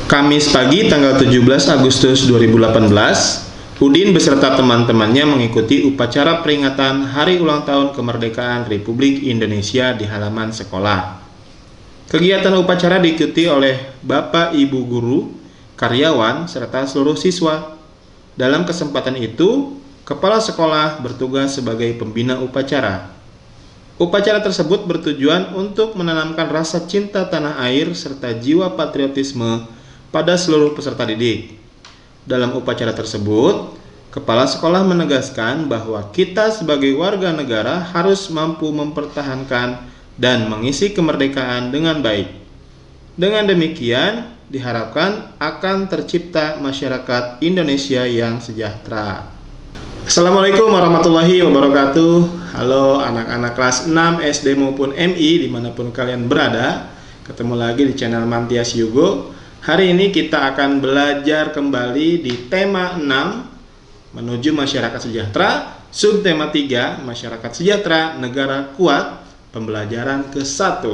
Kamis pagi tanggal 17 Agustus 2018, Udin beserta teman-temannya mengikuti upacara peringatan Hari Ulang Tahun Kemerdekaan Republik Indonesia di halaman sekolah. Kegiatan upacara diikuti oleh Bapak Ibu guru, karyawan, serta seluruh siswa. Dalam kesempatan itu, kepala sekolah bertugas sebagai pembina upacara. Upacara tersebut bertujuan untuk menanamkan rasa cinta tanah air serta jiwa patriotisme pada seluruh peserta didik. Dalam upacara tersebut, kepala sekolah menegaskan bahwa kita sebagai warga negara harus mampu mempertahankan dan mengisi kemerdekaan dengan baik. Dengan demikian, diharapkan akan tercipta masyarakat Indonesia yang sejahtera. Assalamualaikum warahmatullahi wabarakatuh. Halo anak-anak kelas 6 SD maupun MI dimanapun kalian berada. Ketemu lagi di channel Mantias Yugo. Hari ini kita akan belajar kembali di tema 6 menuju masyarakat sejahtera, subtema 3 masyarakat sejahtera, negara kuat, pembelajaran ke-1.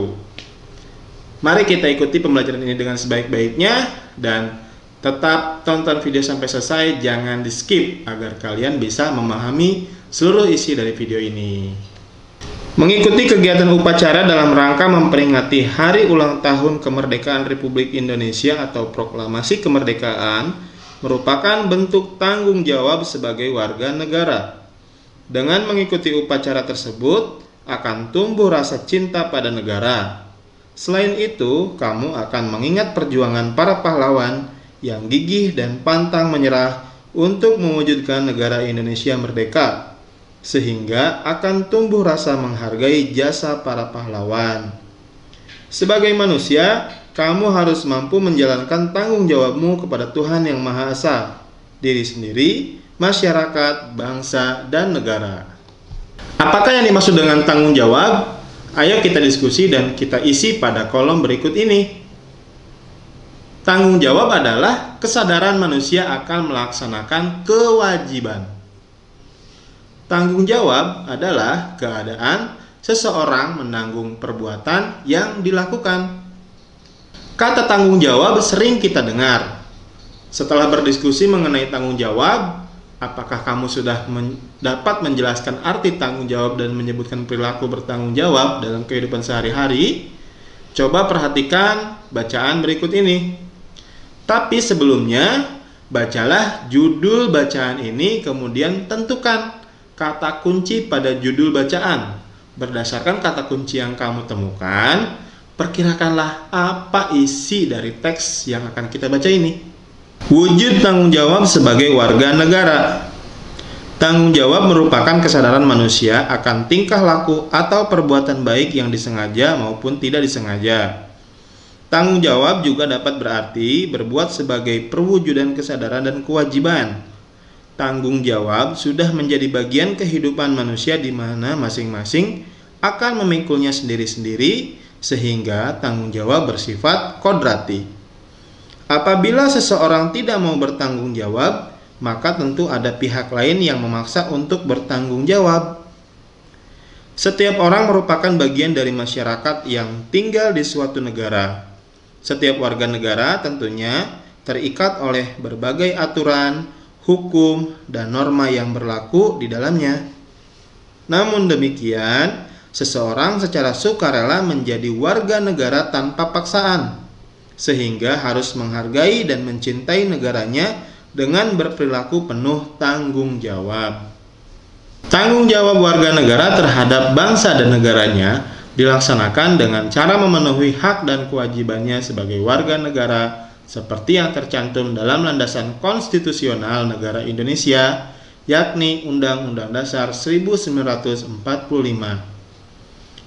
Mari kita ikuti pembelajaran ini dengan sebaik-baiknya dan tetap tonton video sampai selesai, jangan di skip agar kalian bisa memahami seluruh isi dari video ini. Mengikuti kegiatan upacara dalam rangka memperingati Hari Ulang Tahun Kemerdekaan Republik Indonesia atau Proklamasi Kemerdekaan merupakan bentuk tanggung jawab sebagai warga negara. Dengan mengikuti upacara tersebut akan tumbuh rasa cinta pada negara. Selain itu, kamu akan mengingat perjuangan para pahlawan yang gigih dan pantang menyerah untuk mewujudkan negara Indonesia merdeka, sehingga akan tumbuh rasa menghargai jasa para pahlawan. Sebagai manusia, kamu harus mampu menjalankan tanggung jawabmu kepada Tuhan Yang Maha Esa, diri sendiri, masyarakat, bangsa, dan negara. Apakah yang dimaksud dengan tanggung jawab? Ayo kita diskusi dan kita isi pada kolom berikut ini. Tanggung jawab adalah kesadaran manusia akan melaksanakan kewajiban. Tanggung jawab adalah keadaan seseorang menanggung perbuatan yang dilakukan. Kata tanggung jawab sering kita dengar. Setelah berdiskusi mengenai tanggung jawab, apakah kamu sudah dapat menjelaskan arti tanggung jawab dan menyebutkan perilaku bertanggung jawab dalam kehidupan sehari-hari? Coba perhatikan bacaan berikut ini. Tapi sebelumnya, bacalah judul bacaan ini, kemudian tentukan kata kunci pada judul bacaan. Berdasarkan kata kunci yang kamu temukan, perkirakanlah apa isi dari teks yang akan kita baca ini. Wujud tanggung jawab sebagai warga negara. Tanggung jawab merupakan kesadaran manusia akan tingkah laku atau perbuatan baik yang disengaja maupun tidak disengaja. Tanggung jawab juga dapat berarti berbuat sebagai perwujudan kesadaran dan kewajiban. Tanggung jawab sudah menjadi bagian kehidupan manusia di mana masing-masing akan memikulnya sendiri-sendiri, sehingga tanggung jawab bersifat kodrati. Apabila seseorang tidak mau bertanggung jawab, maka tentu ada pihak lain yang memaksa untuk bertanggung jawab. Setiap orang merupakan bagian dari masyarakat yang tinggal di suatu negara. Setiap warga negara tentunya terikat oleh berbagai aturan, hukum, dan norma yang berlaku di dalamnya. Namun demikian, seseorang secara sukarela menjadi warga negara tanpa paksaan, sehingga harus menghargai dan mencintai negaranya dengan berperilaku penuh tanggung jawab. Tanggung jawab warga negara terhadap bangsa dan negaranya dilaksanakan dengan cara memenuhi hak dan kewajibannya sebagai warga negara seperti yang tercantum dalam landasan konstitusional negara Indonesia, yakni Undang-Undang Dasar 1945.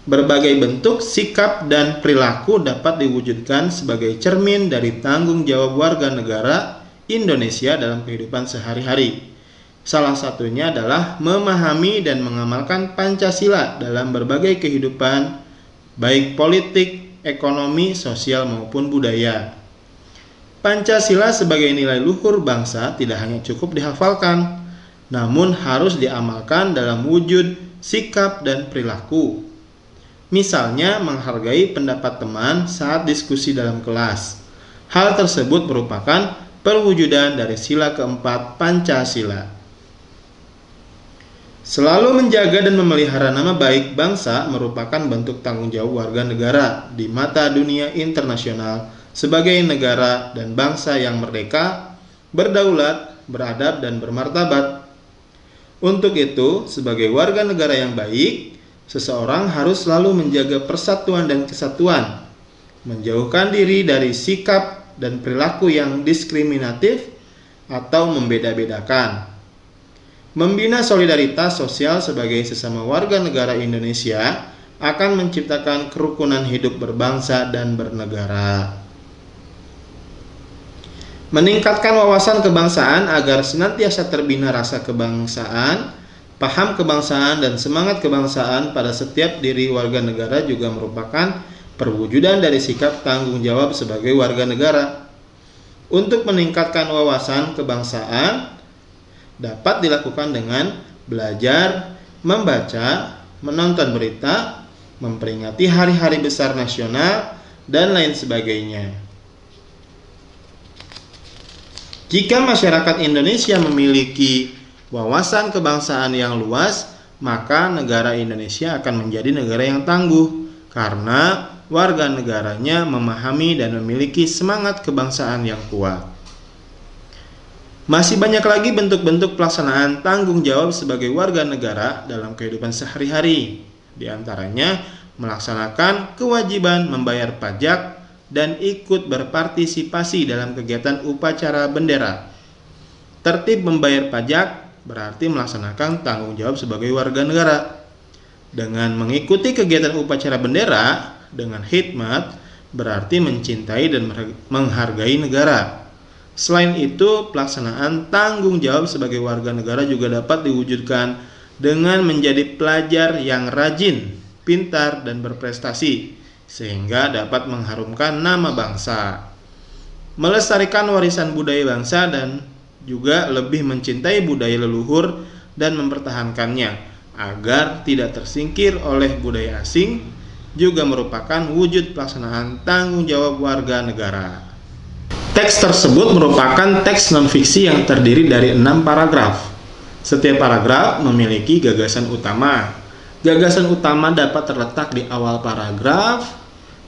Berbagai bentuk sikap dan perilaku dapat diwujudkan sebagai cermin dari tanggung jawab warga negara Indonesia dalam kehidupan sehari-hari. Salah satunya adalah memahami dan mengamalkan Pancasila dalam berbagai kehidupan, baik politik, ekonomi, sosial, maupun budaya. Pancasila sebagai nilai luhur bangsa tidak hanya cukup dihafalkan, namun harus diamalkan dalam wujud, sikap, dan perilaku. Misalnya, menghargai pendapat teman saat diskusi dalam kelas, Hal tersebut merupakan perwujudan dari sila keempat Pancasila. Selalu menjaga dan memelihara nama baik bangsa merupakan bentuk tanggung jawab warga negara di mata dunia internasional sebagai negara dan bangsa yang merdeka, berdaulat, beradab, dan bermartabat. Untuk itu, sebagai warga negara yang baik, seseorang harus selalu menjaga persatuan dan kesatuan, menjauhkan diri dari sikap dan perilaku yang diskriminatif atau membeda-bedakan, membina solidaritas sosial sebagai sesama warga negara Indonesia akan menciptakan kerukunan hidup berbangsa dan bernegara. Meningkatkan wawasan kebangsaan agar senantiasa terbina rasa kebangsaan, paham kebangsaan, dan semangat kebangsaan pada setiap diri warga negara juga merupakan perwujudan dari sikap tanggung jawab sebagai warga negara. Untuk meningkatkan wawasan kebangsaan dapat dilakukan dengan belajar, membaca, menonton berita, memperingati hari-hari besar nasional, dan lain sebagainya. Jika masyarakat Indonesia memiliki wawasan kebangsaan yang luas, maka negara Indonesia akan menjadi negara yang tangguh, karena warga negaranya memahami dan memiliki semangat kebangsaan yang kuat. Masih banyak lagi bentuk-bentuk pelaksanaan tanggung jawab sebagai warga negara dalam kehidupan sehari-hari. Di antaranya, melaksanakan kewajiban membayar pajak dan ikut berpartisipasi dalam kegiatan upacara bendera. Tertib membayar pajak berarti melaksanakan tanggung jawab sebagai warga negara. Dengan mengikuti kegiatan upacara bendera dengan hikmat berarti mencintai dan menghargai negara. Selain itu, pelaksanaan tanggung jawab sebagai warga negara juga dapat diwujudkan dengan menjadi pelajar yang rajin, pintar, dan berprestasi, sehingga dapat mengharumkan nama bangsa, melestarikan warisan budaya bangsa, dan juga lebih mencintai budaya leluhur dan mempertahankannya agar tidak tersingkir oleh budaya asing, juga merupakan wujud pelaksanaan tanggung jawab warga negara. Teks tersebut merupakan teks non-fiksi yang terdiri dari 6 paragraf. Setiap paragraf memiliki gagasan utama. Gagasan utama dapat terletak di awal paragraf,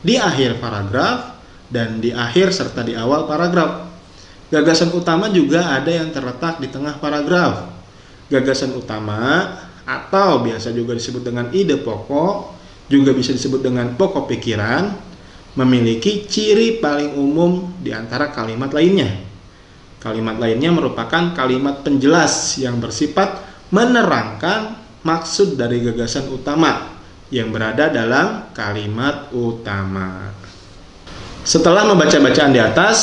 di akhir paragraf, dan di akhir serta di awal paragraf. Gagasan utama juga ada yang terletak di tengah paragraf. Gagasan utama atau biasa juga disebut dengan ide pokok, juga bisa disebut dengan pokok pikiran, memiliki ciri paling umum di antara kalimat lainnya. Kalimat lainnya merupakan kalimat penjelas yang bersifat menerangkan maksud dari gagasan utama yang berada dalam kalimat utama. Setelah membaca bacaan di atas,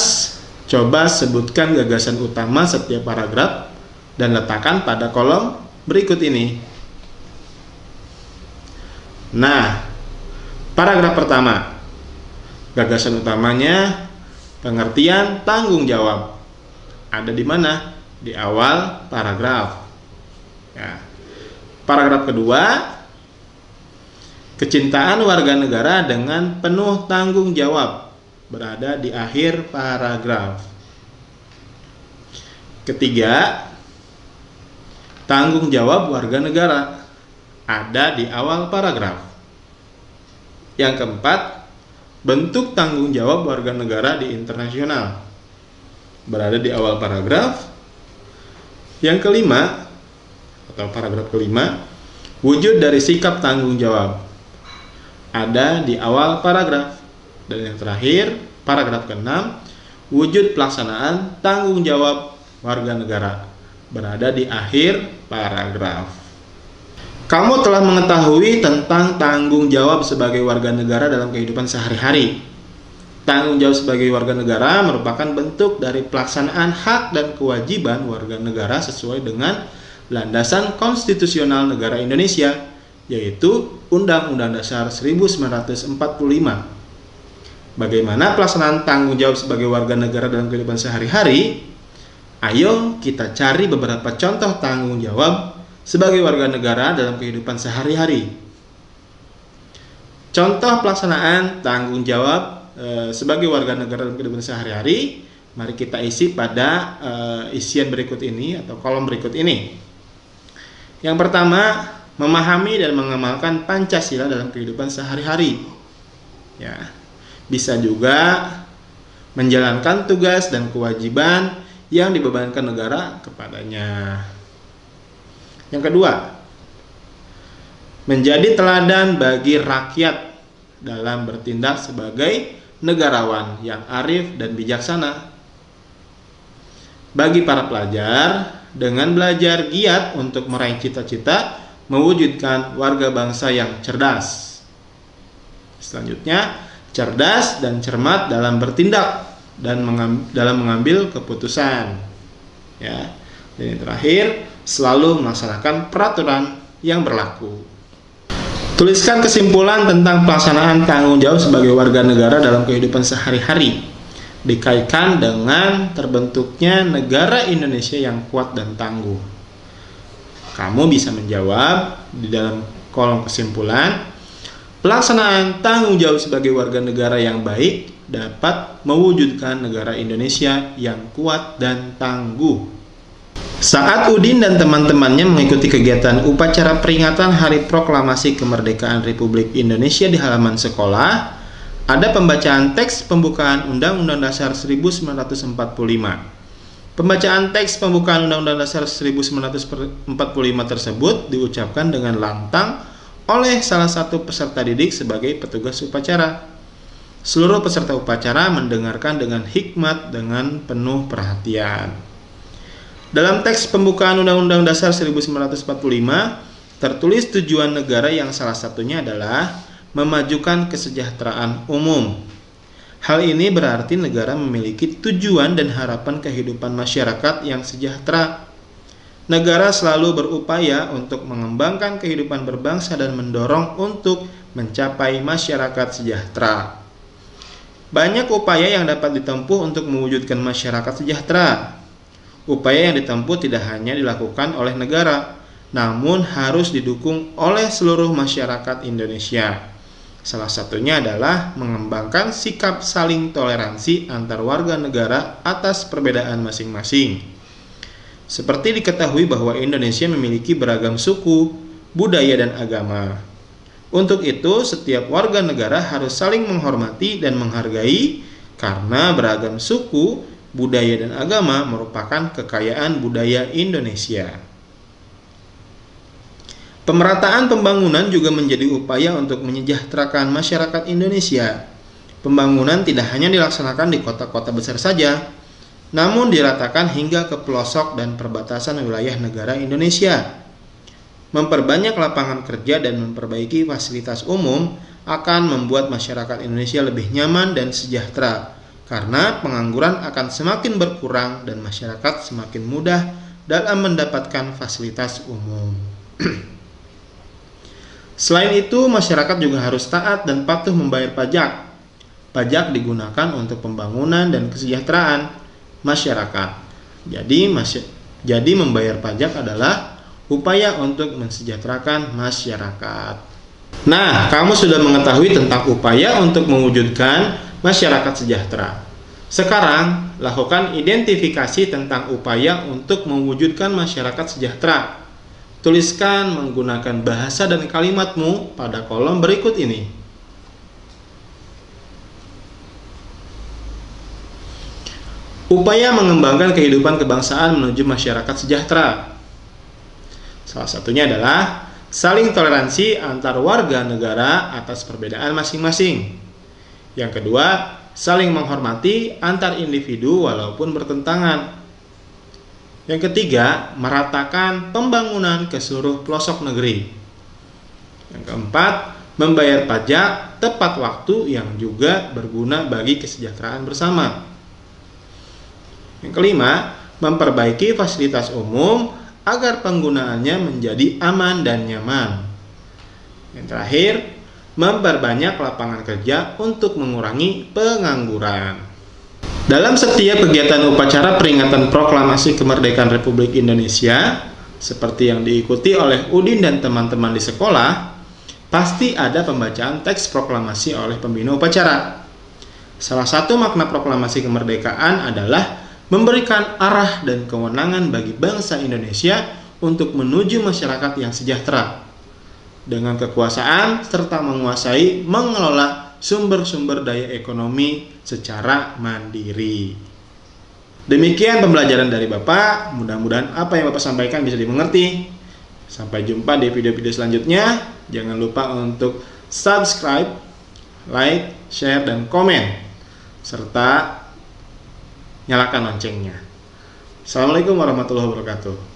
coba sebutkan gagasan utama setiap paragraf dan letakkan pada kolom berikut ini. Nah, paragraf pertama. Gagasan utamanya pengertian tanggung jawab. Ada di mana? Di awal paragraf. Ya. Paragraf kedua, kecintaan warga negara dengan penuh tanggung jawab. Berada di akhir paragraf. Ketiga, tanggung jawab warga negara. Ada di awal paragraf. Yang keempat, bentuk tanggung jawab warga negara di internasional. Berada di awal paragraf. Yang kelima, atau paragraf kelima, wujud dari sikap tanggung jawab. Ada di awal paragraf. Dan yang terakhir, paragraf ke-6, wujud pelaksanaan tanggung jawab warga negara. Berada di akhir paragraf. Kamu telah mengetahui tentang tanggung jawab sebagai warga negara dalam kehidupan sehari-hari. Tanggung jawab sebagai warga negara merupakan bentuk dari pelaksanaan hak dan kewajiban warga negara sesuai dengan landasan konstitusional negara Indonesia, yaitu Undang-Undang Dasar 1945. Bagaimana pelaksanaan tanggung jawab sebagai warga negara dalam kehidupan sehari-hari? Ayo kita cari beberapa contoh tanggung jawab sebagai warga negara dalam kehidupan sehari-hari. Contoh pelaksanaan tanggung jawab sebagai warga negara dalam kehidupan sehari-hari, mari kita isi pada isian berikut ini atau kolom berikut ini. Yang pertama, memahami dan mengamalkan Pancasila dalam kehidupan sehari-hari. Ya, bisa juga menjalankan tugas dan kewajiban yang dibebankan negara kepadanya. Yang kedua, menjadi teladan bagi rakyat dalam bertindak sebagai negarawan yang arif dan bijaksana. Bagi para pelajar, dengan belajar giat untuk meraih cita-cita, mewujudkan warga bangsa yang cerdas. Selanjutnya, cerdas dan cermat dalam bertindak dan dalam mengambil keputusan. Ya. Dan yang terakhir, selalu melaksanakan peraturan yang berlaku. Tuliskan kesimpulan tentang pelaksanaan tanggung jawab sebagai warga negara dalam kehidupan sehari-hari, dikaitkan dengan terbentuknya negara Indonesia yang kuat dan tangguh. Kamu bisa menjawab di dalam kolom kesimpulan, pelaksanaan tanggung jawab sebagai warga negara yang baik dapat mewujudkan negara Indonesia yang kuat dan tangguh. Saat Udin dan teman-temannya mengikuti kegiatan upacara peringatan Hari Proklamasi Kemerdekaan Republik Indonesia di halaman sekolah, ada pembacaan teks pembukaan Undang-Undang Dasar 1945. Pembacaan teks pembukaan Undang-Undang Dasar 1945 tersebut diucapkan dengan lantang oleh salah satu peserta didik sebagai petugas upacara. Seluruh peserta upacara mendengarkan dengan hikmat dengan penuh perhatian. Dalam teks pembukaan Undang-Undang Dasar 1945 tertulis tujuan negara yang salah satunya adalah memajukan kesejahteraan umum. Hal ini berarti negara memiliki tujuan dan harapan kehidupan masyarakat yang sejahtera. Negara selalu berupaya untuk mengembangkan kehidupan berbangsa dan mendorong untuk mencapai masyarakat sejahtera. Banyak upaya yang dapat ditempuh untuk mewujudkan masyarakat sejahtera. Upaya yang ditempuh tidak hanya dilakukan oleh negara, namun harus didukung oleh seluruh masyarakat Indonesia. Salah satunya adalah mengembangkan sikap saling toleransi antar warga negara atas perbedaan masing-masing. Seperti diketahui bahwa Indonesia memiliki beragam suku, budaya, dan agama. Untuk itu, setiap warga negara harus saling menghormati dan menghargai karena beragam suku, budaya, dan agama merupakan kekayaan budaya Indonesia. Pemerataan pembangunan juga menjadi upaya untuk menyejahterakan masyarakat Indonesia. Pembangunan tidak hanya dilaksanakan di kota-kota besar saja, namun diratakan hingga ke pelosok dan perbatasan wilayah negara Indonesia. Memperbanyak lapangan kerja dan memperbaiki fasilitas umum akan membuat masyarakat Indonesia lebih nyaman dan sejahtera, karena pengangguran akan semakin berkurang dan masyarakat semakin mudah dalam mendapatkan fasilitas umum. Selain itu, masyarakat juga harus taat dan patuh membayar pajak. Pajak digunakan untuk pembangunan dan kesejahteraan masyarakat. Jadi membayar pajak adalah upaya untuk mensejahterakan masyarakat. Nah, kamu sudah mengetahui tentang upaya untuk mewujudkan masyarakat sejahtera. Sekarang, lakukan identifikasi tentang upaya untuk mewujudkan masyarakat sejahtera. Tuliskan menggunakan bahasa dan kalimatmu pada kolom berikut ini. Upaya mengembangkan kehidupan kebangsaan menuju masyarakat sejahtera. Salah satunya adalah saling toleransi antar warga negara atas perbedaan masing-masing. Yang kedua, saling menghormati antar individu walaupun bertentangan. Yang ketiga, meratakan pembangunan ke seluruh pelosok negeri. Yang keempat, membayar pajak tepat waktu yang juga berguna bagi kesejahteraan bersama. Yang kelima, memperbaiki fasilitas umum agar penggunaannya menjadi aman dan nyaman. Yang terakhir, memperbanyak lapangan kerja untuk mengurangi pengangguran. Dalam setiap kegiatan upacara peringatan Proklamasi Kemerdekaan Republik Indonesia, seperti yang diikuti oleh Udin dan teman-teman di sekolah, pasti ada pembacaan teks proklamasi oleh pembina upacara. Salah satu makna proklamasi kemerdekaan adalah memberikan arah dan kewenangan bagi bangsa Indonesia untuk menuju masyarakat yang sejahtera, dengan kekuasaan serta menguasai mengelola sumber-sumber daya ekonomi secara mandiri. Demikian pembelajaran dari Bapak, mudah-mudahan apa yang Bapak sampaikan bisa dimengerti. Sampai jumpa di video-video selanjutnya. Jangan lupa untuk subscribe, like, share, dan komen, serta nyalakan loncengnya. Assalamualaikum warahmatullahi wabarakatuh.